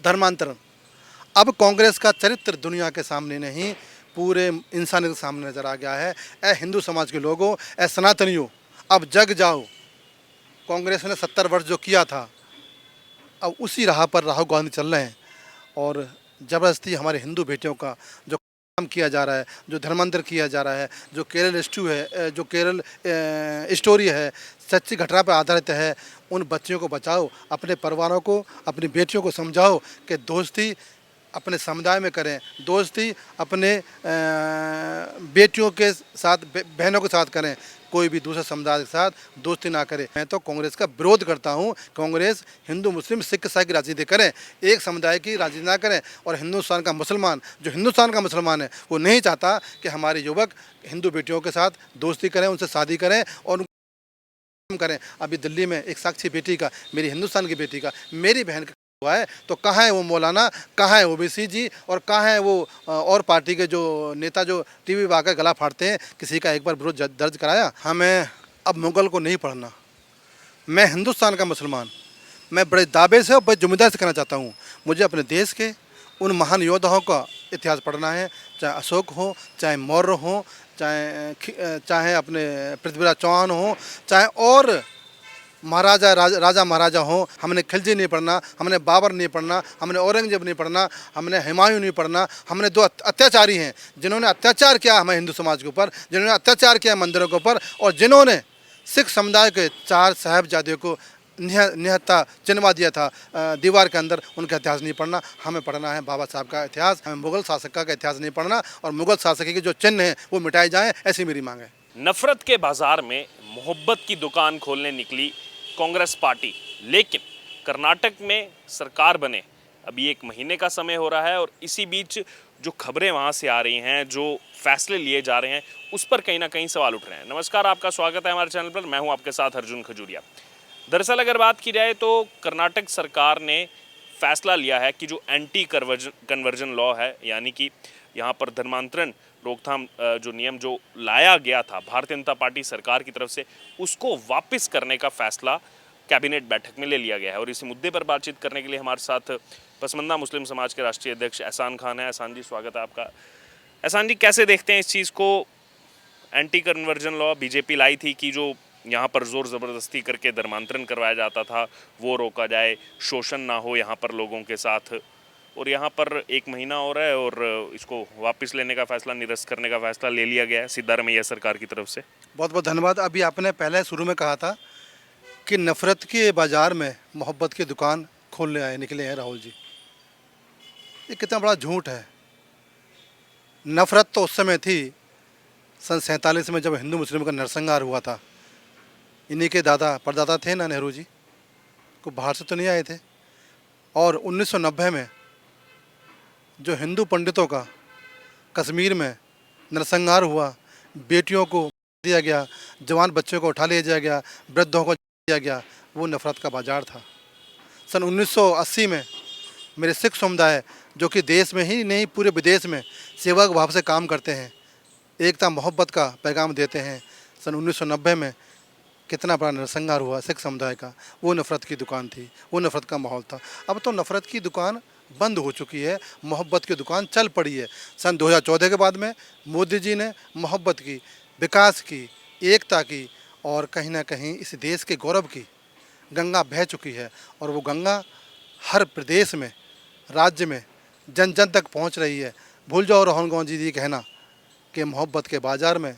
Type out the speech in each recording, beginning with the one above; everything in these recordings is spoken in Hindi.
धर्मांतरण। अब कांग्रेस का चरित्र दुनिया के सामने नहीं, पूरे इंसानियत के सामने नजर आ गया है। ए हिंदू समाज के लोगों, ए सनातनियों, अब जग जाओ। कांग्रेस ने 70 वर्ष जो किया था, अब उसी राह पर राहुल गांधी चल रहे हैं और ज़बरदस्ती हमारे हिंदू बेटियों का जो काम किया जा रहा है, जो धर्मांतर किया जा रहा है, जो केरल स्टू है, जो केरल स्टोरी है, सच्ची घटना पर आधारित है, उन बच्चियों को बचाओ, अपने परिवारों को, अपनी बेटियों को समझाओ कि दोस्ती अपने समुदाय में करें, दोस्ती अपने बेटियों के साथ, बहनों के साथ करें, कोई भी दूसरे समुदाय के साथ दोस्ती ना करें। मैं तो कांग्रेस का विरोध करता हूं। कांग्रेस हिंदू मुस्लिम सिख ईसाई की राजनीति करें, एक समुदाय की राजनीति ना करें। और हिंदुस्तान का मुसलमान, जो हिंदुस्तान का मुसलमान है, वो नहीं चाहता कि हमारे युवक हिंदू बेटियों के साथ दोस्ती करें, उनसे शादी करें और करें। अभी दिल्ली में एक साक्षी बेटी का, मेरी हिंदुस्तान की बेटी का, मेरी बहन का हुआ है, तो कहाँ है वो मौलाना, कहाँ है ओबीसी जी, और कहाँ है वो और पार्टी के जो नेता जो टीवी पर आकर गला फाड़ते हैं। किसी का एक बार विरोध दर्ज कराया? हमें अब मुगल को नहीं पढ़ना। मैं हिंदुस्तान का मुसलमान, मैं बड़े दावे से और बड़े जिम्मेदारी से कहना चाहता हूँ, मुझे अपने देश के उन महान योद्धाओं का इतिहास पढ़ना है, चाहे अशोक हो, चाहे मौर्य हो, चाहे अपने पृथ्वीराज चौहान हो, चाहे और राजा महाराजा हो। हमने खिलजी नहीं पढ़ना, हमने बाबर नहीं पढ़ना, हमने औरंगजेब नहीं पढ़ना, हमने हुमायूं नहीं पढ़ना। हमने दो अत्याचारी हैं जिन्होंने अत्याचार किया हमारे हिंदू समाज के ऊपर, जिन्होंने अत्याचार किया मंदिरों के ऊपर, और जिन्होंने सिख समुदाय के 4 साहिबजादे को निहत्था चिनवा दिया था दीवार के अंदर। उनका इतिहास नहीं पढ़ना, हमें पढ़ना है बाबा साहब का इतिहास। हमें मुगल शासक का इतिहास नहीं पढ़ना, और मुगल शासक के जो चिन्ह हैं वो मिटाए जाएं, ऐसी मेरी मांग है। नफरत के बाजार में मोहब्बत की दुकान खोलने निकली कांग्रेस पार्टी, लेकिन कर्नाटक में सरकार बने अभी 1 महीने का समय हो रहा है, और इसी बीच जो खबरें वहां से आ रही हैं, जो फैसले लिए जा रहे हैं, उस पर कहीं ना कहीं सवाल उठ रहे हैं। नमस्कार, आपका स्वागत है हमारे चैनल पर। मैं हूं आपके साथ अर्जुन खजूरिया। दरअसल अगर बात की जाए तो कर्नाटक सरकार ने फैसला लिया है कि जो एंटी कन्वर्जन लॉ है, यानी कि यहाँ पर धर्मांतरण रोकथाम जो नियम जो लाया गया था भारतीय जनता पार्टी सरकार की तरफ से, उसको वापस करने का फैसला कैबिनेट बैठक में ले लिया गया है। और इसी मुद्दे पर बातचीत करने के लिए हमारे साथ पसमंदा मुस्लिम समाज के राष्ट्रीय अध्यक्ष एहसान खान है। एहसान जी, स्वागत है आपका। एहसान जी, कैसे देखते हैं इस चीज़ को? एंटी कन्वर्जन लॉ बीजेपी लाई थी कि जो यहाँ पर ज़ोर ज़बरदस्ती करके धर्मांतरण करवाया जाता था वो रोका जाए, शोषण ना हो यहाँ पर लोगों के साथ, और यहाँ पर 1 महीना हो रहा है और इसको वापस लेने का फैसला, निरस्त करने का फैसला ले लिया गया है सिद्धारमैया सरकार की तरफ से। बहुत बहुत धन्यवाद। अभी आपने पहले शुरू में कहा था कि नफरत के बाजार में मोहब्बत की दुकान खोलने निकले हैं राहुल जी। ये कितना बड़ा झूठ है। नफरत तो उस समय थी सन 47 में, जब हिंदू मुस्लिम का नरसंहार हुआ था। इन्हीं के दादा परदादा थे ना, नेहरू जी, को बाहर से तो नहीं आए थे। और 1990 में जो हिंदू पंडितों का कश्मीर में नरसंहार हुआ, बेटियों को दिया गया, जवान बच्चों को उठा लिया गया, वृद्धों को दिया गया, वो नफरत का बाजार था। सन 1980 में मेरे सिख समुदाय, जो कि देश में ही नहीं पूरे विदेश में सेवा भाव से काम करते हैं, एकता मोहब्बत का पैगाम देते हैं, सन 1990 में कितना बड़ा नरसंहार हुआ सिख समुदाय का। वो नफ़रत की दुकान थी, वो नफ़रत का माहौल था। अब तो नफ़रत की दुकान बंद हो चुकी है, मोहब्बत की दुकान चल पड़ी है। सन 2014 के बाद में मोदी जी ने मोहब्बत की, विकास की, एकता की, और कहीं ना कहीं इस देश के गौरव की गंगा बह चुकी है। और वो गंगा हर प्रदेश में, राज्य में, जन जन तक पहुंच रही है। भूल जाओ राहुल गांधी जी कहना कि मोहब्बत के बाज़ार में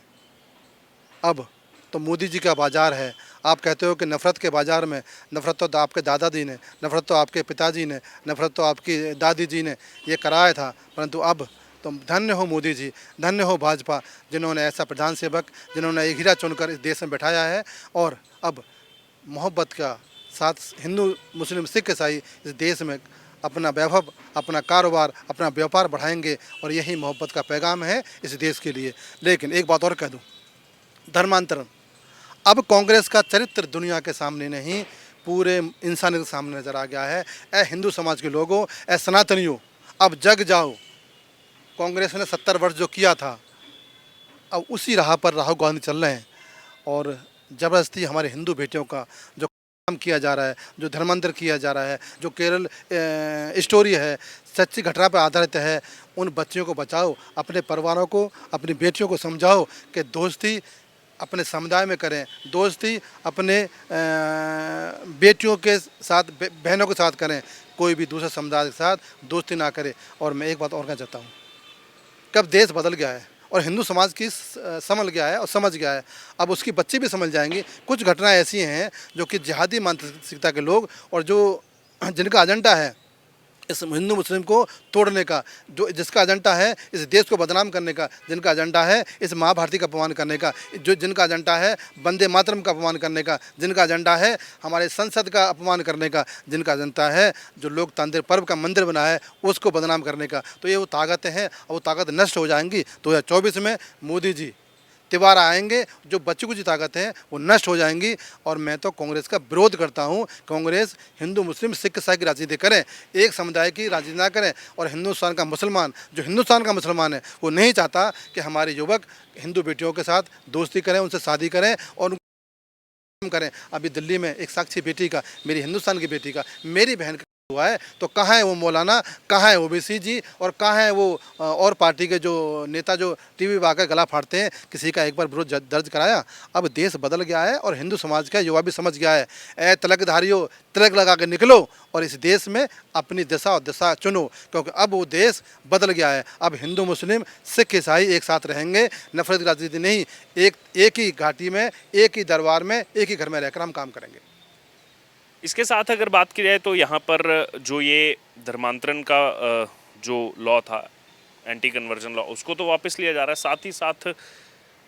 अब तो मोदी जी का बाज़ार है। आप कहते हो कि नफ़रत के बाज़ार में, नफ़रत तो आपके दादाजी ने, नफ़रत तो आपके पिताजी ने, नफ़रत तो आपकी दादी जी ने ये कराया था, परंतु अब तो धन्य हो मोदी जी, धन्य हो भाजपा, जिन्होंने ऐसा प्रधान सेवक, जिन्होंने एक हीरा चुनकर इस देश में बैठाया है। और अब मोहब्बत का साथ हिंदू मुस्लिम सिख ईसाई इस देश में अपना वैभव, अपना कारोबार, अपना व्यापार बढ़ाएंगे, और यही मोहब्बत का पैगाम है इस देश के लिए। लेकिन एक बात और कह दूँ, धर्मांतरण। अब कांग्रेस का चरित्र दुनिया के सामने नहीं, पूरे इंसानियत के सामने नजर आ गया है। ए हिंदू समाज के लोगों, ए सनातनियों, अब जग जाओ। कांग्रेस ने 70 वर्ष जो किया था, अब उसी राह पर राहुल गांधी चल रहे हैं और ज़बरदस्ती हमारे हिंदू बेटियों का जो किया जा रहा है, जो धर्मांतर किया जा रहा है, जो केरल स्टोरी है, सच्ची घटना पर आधारित है, उन बच्चियों को बचाओ, अपने परिवारों को, अपनी बेटियों को समझाओ कि दोस्ती अपने समुदाय में करें, दोस्ती अपने बेटियों के साथ, बहनों के साथ करें, कोई भी दूसरे समुदाय के साथ दोस्ती ना करे। और मैं एक बात और कहना चाहता हूँ, कब देश बदल गया है और हिंदू समाज की संभल गया है और समझ गया है, अब उसकी बच्ची भी समझ जाएंगी। कुछ घटनाएं ऐसी हैं जो कि जिहादी मानसिकता के लोग और जो जिनका एजेंडा है इस हिंदू मुस्लिम को तोड़ने का, जो जिसका एजेंडा है इस देश को बदनाम करने का, जिनका एजेंडा है इस महाभारती का अपमान करने का, जो जिनका एजेंडा है वंदे मातरम का अपमान करने का, जिनका एजेंडा है हमारे संसद का अपमान करने का, जिनका एजेंडा है जो लोग तांत्रिक पर्व का मंदिर बना है उसको बदनाम करने का, तो ये वो ताकतें हैं और वो ताकत नष्ट हो जाएंगी। 2024 में मोदी जी त्योहार आएंगे, जो बच्चों की ताकत है वो नष्ट हो जाएंगी। और मैं तो कांग्रेस का विरोध करता हूँ। कांग्रेस हिंदू मुस्लिम सिख ईसाई की राजनीति करें, एक समुदाय की राजनीति ना करें। और हिंदुस्तान का मुसलमान, जो हिंदुस्तान का मुसलमान है, वो नहीं चाहता कि हमारे युवक हिंदू बेटियों के साथ दोस्ती करें, उनसे शादी करें और करें। अभी दिल्ली में एक साक्षी बेटी का, मेरी हिंदुस्तान की बेटी का, मेरी बहन का हुआ है, तो कहाँ है वो मौलाना, कहाँ है ओबीसी जी, और कहाँ है वो और पार्टी के जो नेता जो टीवी पर आकर गला फाड़ते हैं। किसी का एक बार विरोध दर्ज कराया। अब देश बदल गया है और हिंदू समाज का युवा भी समझ गया है। ए तिलकधारियों, तिलक लगा के निकलो और इस देश में अपनी दिशा और दिशा चुनो, क्योंकि अब वो देश बदल गया है। अब हिंदू मुस्लिम सिख ईसाई एक साथ रहेंगे, नफरत की राजनीति नहीं। एक ही घाटी में, एक ही दरबार में, एक ही घर में रहकर हम काम करेंगे। इसके साथ अगर बात की जाए तो यहाँ पर जो ये धर्मांतरण का जो लॉ था, एंटी कन्वर्जन लॉ, उसको तो वापस लिया जा रहा है। साथ ही साथ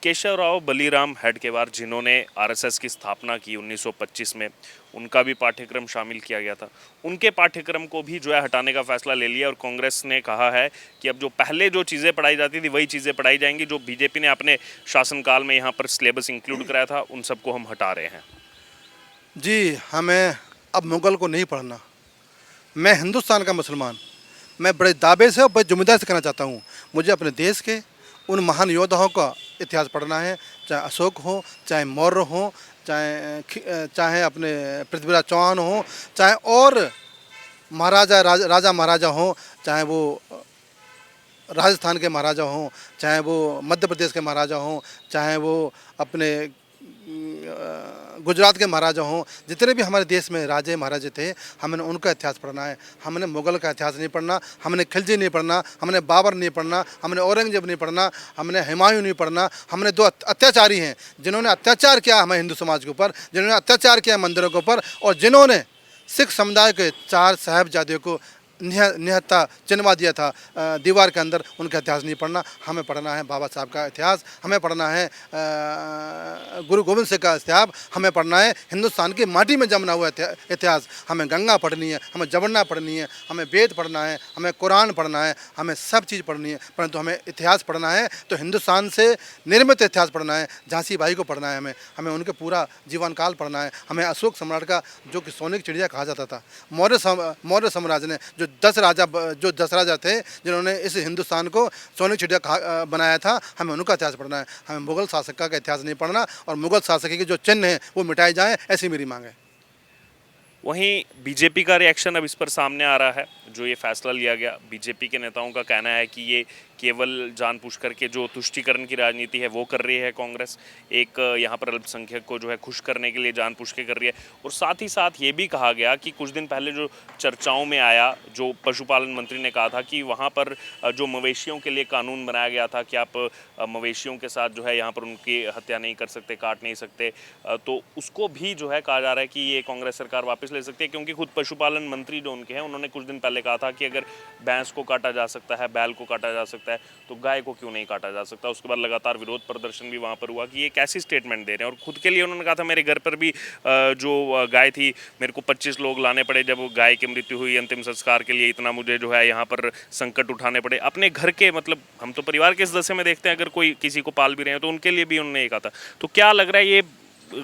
केशवराव बलीराम हेडगेवार, जिन्होंने आरएसएस की स्थापना की 1925 में, उनका भी पाठ्यक्रम शामिल किया गया था। उनके पाठ्यक्रम को भी जो है हटाने का फैसला ले लिया और कांग्रेस ने कहा है कि अब जो पहले जो चीज़ें पढ़ाई जाती थी वही चीज़ें पढ़ाई जाएंगी। जो बीजेपी ने अपने शासनकाल में यहाँ पर सिलेबस इंक्लूड कराया था, उन सबको हम हटा रहे हैं। जी, हमें अब मुग़ल को नहीं पढ़ना। मैं हिंदुस्तान का मुसलमान, मैं बड़े दावे से और बड़े ज़िम्मेदारी से कहना चाहता हूँ, मुझे अपने देश के उन महान योद्धाओं का इतिहास पढ़ना है, चाहे अशोक हो, चाहे मौर्य हो, चाहे अपने पृथ्वीराज चौहान हो, चाहे और राजा महाराजा हो, चाहे वो राजस्थान के महाराजा हों, चाहे वो मध्य प्रदेश के महाराजा हों, चाहे वो अपने गुजरात के महाराजा हों, जितने भी हमारे देश में राजे महाराजे थे, हमने उनका इतिहास पढ़ना है। हमने मुग़ल का इतिहास नहीं पढ़ना, हमने खिलजी नहीं पढ़ना, हमने बाबर नहीं पढ़ना, हमने औरंगजेब नहीं पढ़ना, हमने हुमायूं नहीं पढ़ना। हमने दो अत्याचारी हैं जिन्होंने अत्याचार किया हमारे हिंदू समाज के ऊपर, जिन्होंने अत्याचार किया मंदिरों के ऊपर, और जिन्होंने सिख समुदाय के 4 साहिबजादे को निहत्था चिनवा दिया था दीवार के अंदर। उनका इतिहास नहीं पढ़ना, हमें पढ़ना है बाबा साहब का इतिहास, हमें पढ़ना है गुरु गोविंद सिंह का इतिहास, हमें पढ़ना है हिंदुस्तान की माटी में जमना हुआ इतिहास। हमें गंगा पढ़नी है, हमें जबरना पढ़नी है, हमें वेद पढ़ना है, हमें कुरान पढ़ना है, हमें सब चीज़ पढ़नी है। परंतु हमें इतिहास पढ़ना है तो हिंदुस्तान से निर्मित इतिहास पढ़ना है। झांसी बाई को पढ़ना है, हमें उनके पूरा जीवन काल पढ़ना है। हमें अशोक सम्राट का, जो कि सोने की चिड़िया कहा जाता था, मौर्य साम्राज्य ने जो 10 राजा थे जिन्होंने इस हिंदुस्तान को सोने की चिड़िया बनाया था, हमें उनका इतिहास पढ़ना है। हमें मुग़ल शासक का इतिहास नहीं पढ़ना, और मुग़ल शासक के जो चिन्ह हैं वो मिटाए जाएं, ऐसी मेरी मांग है। वहीं बीजेपी का रिएक्शन अब इस पर सामने आ रहा है। जो ये फैसला लिया गया, बीजेपी के नेताओं का कहना है कि ये केवल जानबूझ करके जो तुष्टीकरण की राजनीति है वो कर रही है कांग्रेस। एक यहाँ पर अल्पसंख्यक को जो है खुश करने के लिए जानबूझ के कर रही है। और साथ ही साथ ये भी कहा गया कि कुछ दिन पहले जो चर्चाओं में आया, जो पशुपालन मंत्री ने कहा था कि वहाँ पर जो मवेशियों के लिए कानून बनाया गया था कि आप मवेशियों के साथ जो है यहाँ पर उनकी हत्या नहीं कर सकते, काट नहीं सकते, तो उसको भी जो है कहा जा रहा है कि ये कांग्रेस सरकार वापस ले सकती है। क्योंकि खुद पशुपालन मंत्री जो उनके हैं, उन्होंने कुछ दिन पहले कहा था कि अगर भैंस को काटा जा सकता है, बैल को काटा जा सकता है, तो गाय को क्यों नहीं काटा जा सकता। उसके बाद लगातार विरोध प्रदर्शन भी वहाँ पर हुआ कि ये कैसी स्टेटमेंट दे रहे हैं। और खुद के लिए उन्होंने कहा था मेरे घर पर भी जो गाय थी, मेरे को 25 लोग लाने पड़े जब गाय की मृत्यु हुई, अंतिम संस्कार के लिए इतना मुझे जो है यहाँ पर संकट उठाने पड़े। अपने घर के, मतलब हम तो परिवार के सदस्य में देखते हैं, अगर कोई किसी को पाल भी रहे हैं तो उनके लिए भी उन्होंने ये कहा था। तो क्या लग रहा है ये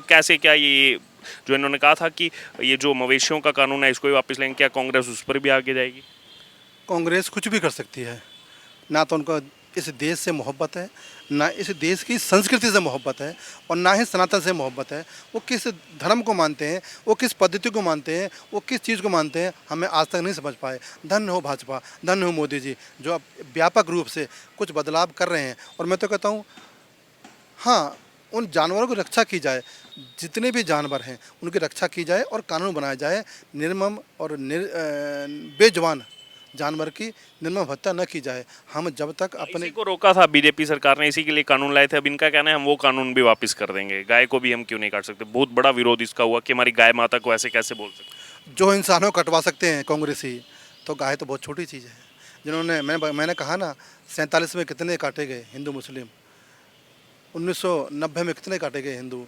कैसे, क्या ये जो इन्होंने कहा था कि ये जो मवेशियों का कानून है इसको भी वापस लेंगे, क्या कांग्रेस उस पर भी आगे जाएगी? कांग्रेस कुछ भी कर सकती है, ना तो उनको इस देश से मोहब्बत है, ना इस देश की संस्कृति से मोहब्बत है, और ना ही सनातन से मोहब्बत है। वो किस धर्म को मानते हैं, वो किस पद्धति को मानते हैं, वो किस चीज़ को मानते हैं, हमें आज तक नहीं समझ पाए। धन्य हो भाजपा, धन्य हो मोदी जी, जो अब व्यापक रूप से कुछ बदलाव कर रहे हैं। और मैं तो कहता हूँ, हाँ, उन जानवरों की रक्षा की जाए, जितने भी जानवर हैं उनकी रक्षा की जाए और कानून बनाया जाए, निर्मम और बेजुबान जानवर की निर्मम हत्या न की जाए। हम जब तक अपने इसी को रोका था बीजेपी सरकार ने, इसी के लिए कानून लाए थे। अब इनका कहना है हम वो कानून भी वापस कर देंगे, गाय को भी हम क्यों नहीं काट सकते। बहुत बड़ा विरोध इसका हुआ कि हमारी गाय माता को ऐसे कैसे बोल सकते। जो इंसानों को कटवा सकते हैं कांग्रेसी, तो गाय तो बहुत छोटी चीज़ है। जिन्होंने मैंने कहा ना, 47 में कितने काटे गए हिंदू मुस्लिम, 1990 में कितने काटे गए हिंदू,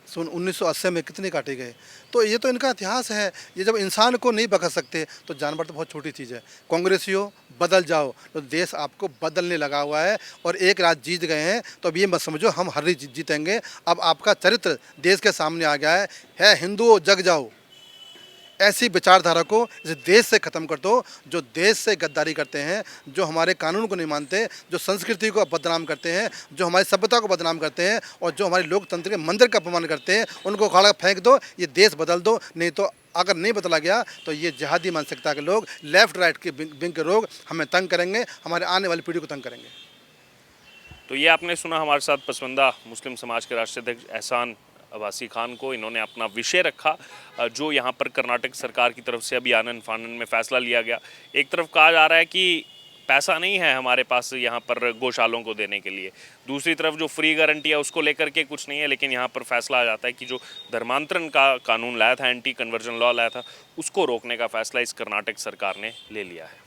1980 में कितने काटे गए। तो ये तो इनका इतिहास है। ये जब इंसान को नहीं पकड़ सकते तो जानवर तो बहुत छोटी चीज़ है। कांग्रेसियों, बदल जाओ, तो देश आपको बदलने लगा हुआ है। और एक रात जीत गए हैं तो अब ये मत समझो हम हर रात जीतेंगे। अब आपका चरित्र देश के सामने आ गया है हिंदुओं जग जाओ। ऐसी विचारधारा को इस देश से ख़त्म कर दो, जो देश से गद्दारी करते हैं, जो हमारे कानून को नहीं मानते, जो संस्कृति को बदनाम करते हैं, जो हमारी सभ्यता को बदनाम करते हैं, और जो हमारे लोकतंत्र के मंदिर का अपमान करते हैं, उनको उखाड़ कर फेंक दो। ये देश बदल दो, नहीं तो अगर नहीं बदला गया तो ये जिहादी मानसिकता के लोग, लेफ्ट राइट के विंग के लोग हमें तंग करेंगे, हमारे आने वाली पीढ़ी को तंग करेंगे। तो ये आपने सुना हमारे साथ पसमानदा मुस्लिम समाज के राष्ट्रीय अध्यक्ष एहसान अब्बासी खान को। इन्होंने अपना विषय रखा जो यहाँ पर कर्नाटक सरकार की तरफ से अभी आनन फानन में फैसला लिया गया। एक तरफ कहा जा रहा है कि पैसा नहीं है हमारे पास यहाँ पर गौशालों को देने के लिए, दूसरी तरफ जो फ्री गारंटी है उसको लेकर के कुछ नहीं है। लेकिन यहाँ पर फैसला आ जाता है कि जो धर्मांतरण का कानून लाया था, एंटी कन्वर्जन लॉ लाया था, उसको रोकने का फैसला इस कर्नाटक सरकार ने ले लिया है।